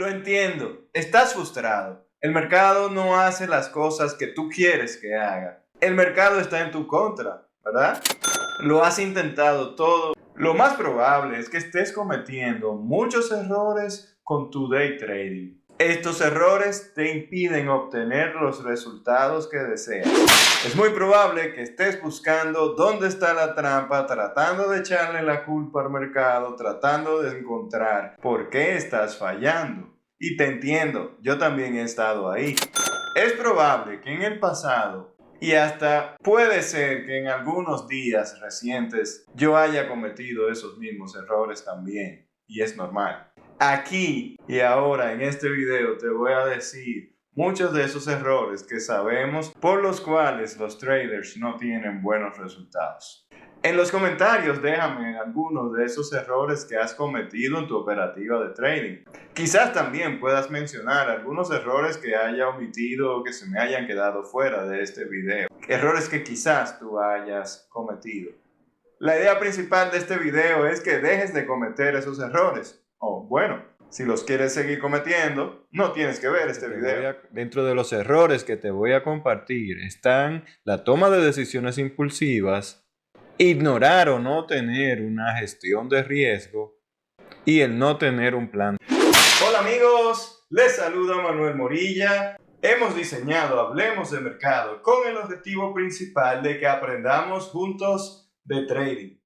Lo entiendo, estás frustrado. El mercado no hace las cosas que tú quieres que haga. El mercado está en tu contra, ¿verdad? Lo has intentado todo. Lo más probable es que estés cometiendo muchos errores con tu day trading. Estos errores te impiden obtener los resultados que deseas. Es muy probable que estés buscando dónde está la trampa, tratando de echarle la culpa al mercado, tratando de encontrar por qué estás fallando. Y te entiendo, yo también he estado ahí. Es probable que en el pasado y hasta puede ser que en algunos días recientes yo haya cometido esos mismos errores también. Y es normal. Aquí y ahora en este video te voy a decir muchos de esos errores que sabemos por los cuales los traders no tienen buenos resultados. En los comentarios déjame algunos de esos errores que has cometido en tu operativa de trading. Quizás también puedas mencionar algunos errores que haya omitido o que se me hayan quedado fuera de este video. Errores que quizás tú hayas cometido. La idea principal de este video es que dejes de cometer esos errores. O bueno, si los quieres seguir cometiendo, no tienes que ver este video. Dentro de los errores que te voy a compartir están la toma de decisiones impulsivas, ignorar o no tener una gestión de riesgo y el no tener un plan. Hola amigos, les saluda Manuel Morilla. Hemos diseñado Hablemos de Mercado con el objetivo principal de que aprendamos juntos de trading.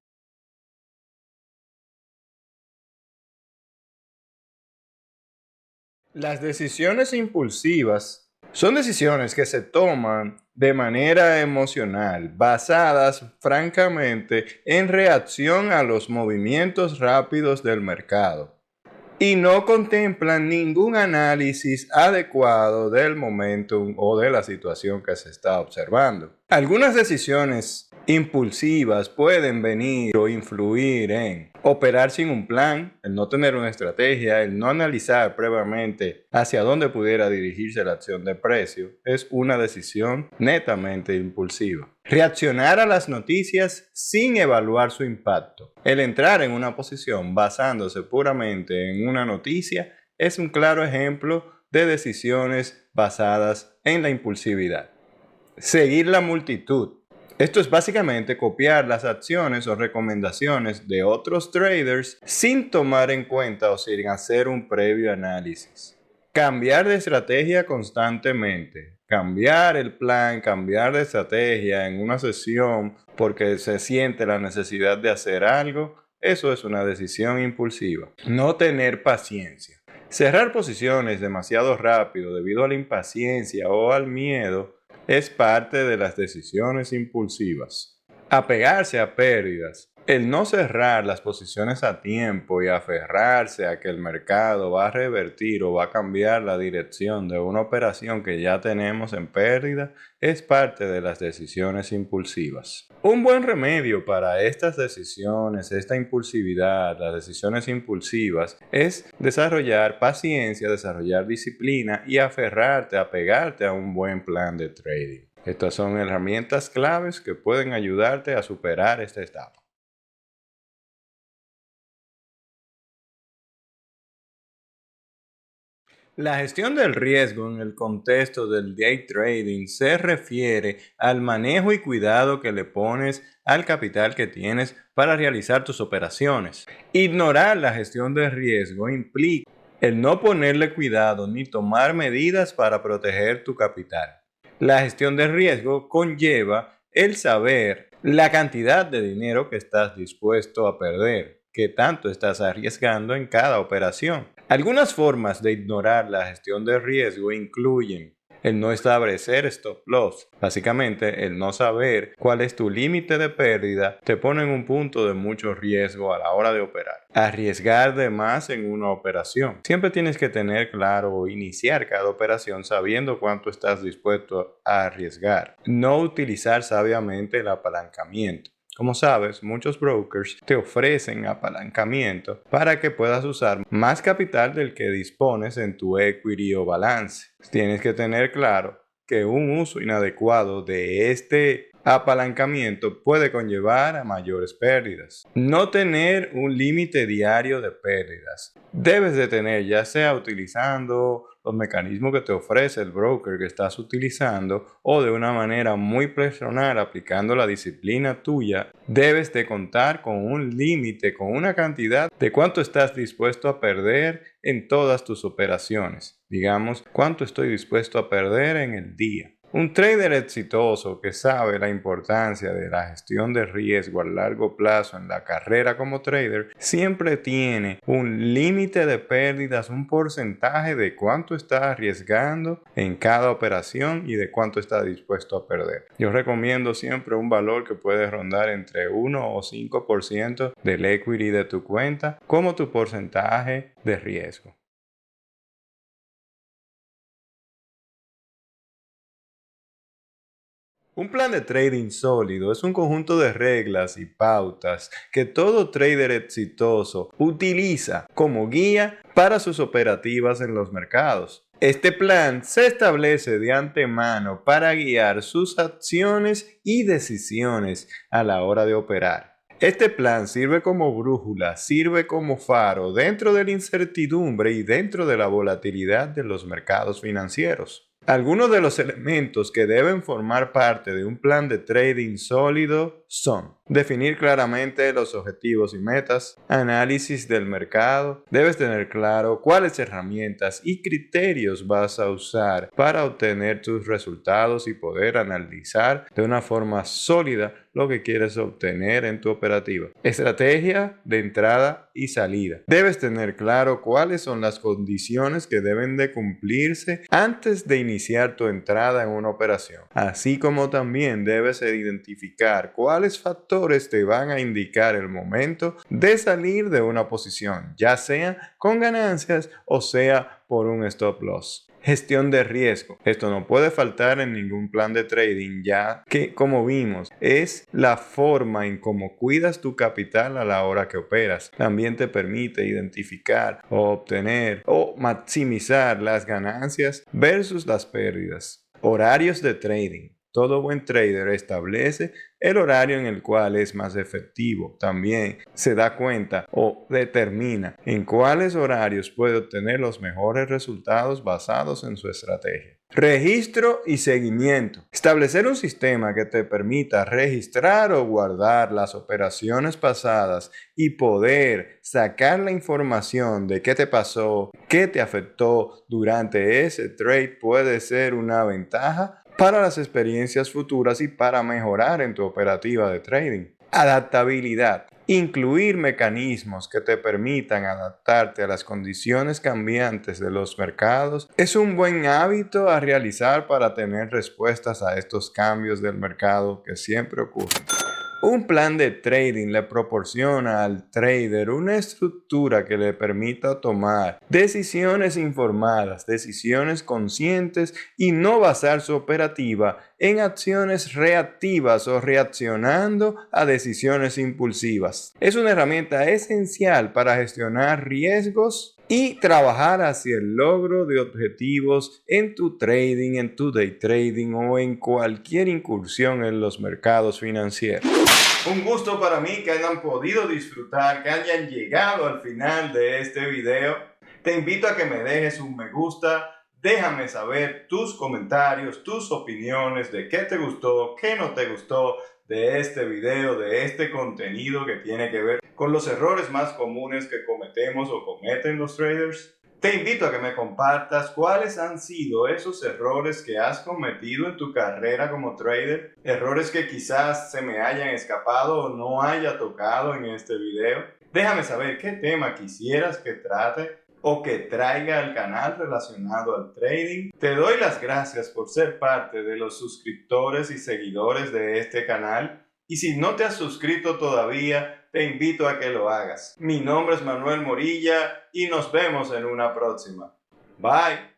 Las decisiones impulsivas son decisiones que se toman de manera emocional, basadas francamente en reacción a los movimientos rápidos del mercado, y no contemplan ningún análisis adecuado del momentum o de la situación que se está observando. Algunas decisiones impulsivas pueden venir o influir en operar sin un plan, el no tener una estrategia, el no analizar previamente hacia dónde pudiera dirigirse la acción de precio. Es una decisión netamente impulsiva. Reaccionar a las noticias sin evaluar su impacto. El entrar en una posición basándose puramente en una noticia es un claro ejemplo de decisiones basadas en la impulsividad. Seguir la multitud. Esto es básicamente copiar las acciones o recomendaciones de otros traders sin tomar en cuenta o sin hacer un previo análisis. Cambiar de estrategia constantemente. Cambiar el plan, cambiar de estrategia en una sesión porque se siente la necesidad de hacer algo, eso es una decisión impulsiva. No tener paciencia. Cerrar posiciones demasiado rápido debido a la impaciencia o al miedo es parte de las decisiones impulsivas. Apegarse a pérdidas. El no cerrar las posiciones a tiempo y aferrarse a que el mercado va a revertir o va a cambiar la dirección de una operación que ya tenemos en pérdida es parte de las decisiones impulsivas. Un buen remedio para estas decisiones, esta impulsividad, las decisiones impulsivas, es desarrollar paciencia, desarrollar disciplina y apegarte a un buen plan de trading. Estas son herramientas claves que pueden ayudarte a superar esta etapa. La gestión del riesgo en el contexto del day trading se refiere al manejo y cuidado que le pones al capital que tienes para realizar tus operaciones. Ignorar la gestión del riesgo implica el no ponerle cuidado ni tomar medidas para proteger tu capital. La gestión del riesgo conlleva el saber la cantidad de dinero que estás dispuesto a perder, qué tanto estás arriesgando en cada operación. Algunas formas de ignorar la gestión de riesgo incluyen el no establecer stop loss. Básicamente, el no saber cuál es tu límite de pérdida te pone en un punto de mucho riesgo a la hora de operar. Arriesgar de más en una operación. Siempre tienes que tener claro o iniciar cada operación sabiendo cuánto estás dispuesto a arriesgar. No utilizar sabiamente el apalancamiento. Como sabes, muchos brokers te ofrecen apalancamiento para que puedas usar más capital del que dispones en tu equity o balance. Tienes que tener claro que un uso inadecuado de este apalancamiento puede conllevar a mayores pérdidas. No tener un límite diario de pérdidas. Debes de tener, ya sea utilizando los mecanismos que te ofrece el broker que estás utilizando o de una manera muy personal aplicando la disciplina tuya, debes de contar con un límite, con una cantidad de cuánto estás dispuesto a perder en todas tus operaciones. Digamos, cuánto estoy dispuesto a perder en el día. Un trader exitoso que sabe la importancia de la gestión de riesgo a largo plazo en la carrera como trader siempre tiene un límite de pérdidas, un porcentaje de cuánto está arriesgando en cada operación y de cuánto está dispuesto a perder. Yo recomiendo siempre un valor que puede rondar entre 1 o 5% del equity de tu cuenta como tu porcentaje de riesgo. Un plan de trading sólido es un conjunto de reglas y pautas que todo trader exitoso utiliza como guía para sus operativas en los mercados. Este plan se establece de antemano para guiar sus acciones y decisiones a la hora de operar. Este plan sirve como brújula, sirve como faro dentro de la incertidumbre y dentro de la volatilidad de los mercados financieros. Algunos de los elementos que deben formar parte de un plan de trading sólido son definir claramente los objetivos y metas, análisis del mercado, debes tener claro cuáles herramientas y criterios vas a usar para obtener tus resultados y poder analizar de una forma sólida lo que quieres obtener en tu operativa. Estrategia de entrada y salida. Debes tener claro cuáles son las condiciones que deben de cumplirse antes de iniciar tu entrada en una operación. Así como también debes identificar cuáles factores te van a indicar el momento de salir de una posición, ya sea con ganancias o sea por un stop loss. Gestión de riesgo. Esto no puede faltar en ningún plan de trading, ya que, como vimos, es la forma en cómo cuidas tu capital a la hora que operas. También te permite identificar o obtener o maximizar las ganancias versus las pérdidas. Horarios de trading. Todo buen trader establece el horario en el cual es más efectivo. También se da cuenta o determina en cuáles horarios puede obtener los mejores resultados basados en su estrategia. Registro y seguimiento. Establecer un sistema que te permita registrar o guardar las operaciones pasadas y poder sacar la información de qué te pasó, qué te afectó durante ese trade puede ser una ventaja para las experiencias futuras y para mejorar en tu operativa de trading. Adaptabilidad. Incluir mecanismos que te permitan adaptarte a las condiciones cambiantes de los mercados es un buen hábito a realizar para tener respuestas a estos cambios del mercado que siempre ocurren. Un plan de trading le proporciona al trader una estructura que le permita tomar decisiones informadas, decisiones conscientes y no basar su operativa en acciones reactivas o reaccionando a decisiones impulsivas. Es una herramienta esencial para gestionar riesgos y trabajar hacia el logro de objetivos en tu trading, en tu day trading o en cualquier incursión en los mercados financieros. Un gusto para mí que hayan podido disfrutar, que hayan llegado al final de este video. Te invito a que me dejes un me gusta, déjame saber tus comentarios, tus opiniones de qué te gustó, qué no te gustó de este video, de este contenido que tiene que ver con los errores más comunes que cometemos o cometen los traders. Te invito a que me compartas cuáles han sido esos errores que has cometido en tu carrera como trader, errores que quizás se me hayan escapado o no haya tocado en este video. Déjame saber qué tema quisieras que trate o que traiga al canal relacionado al trading. Te doy las gracias por ser parte de los suscriptores y seguidores de este canal. Y si no te has suscrito todavía, te invito a que lo hagas. Mi nombre es Manuel Morilla y nos vemos en una próxima. Bye.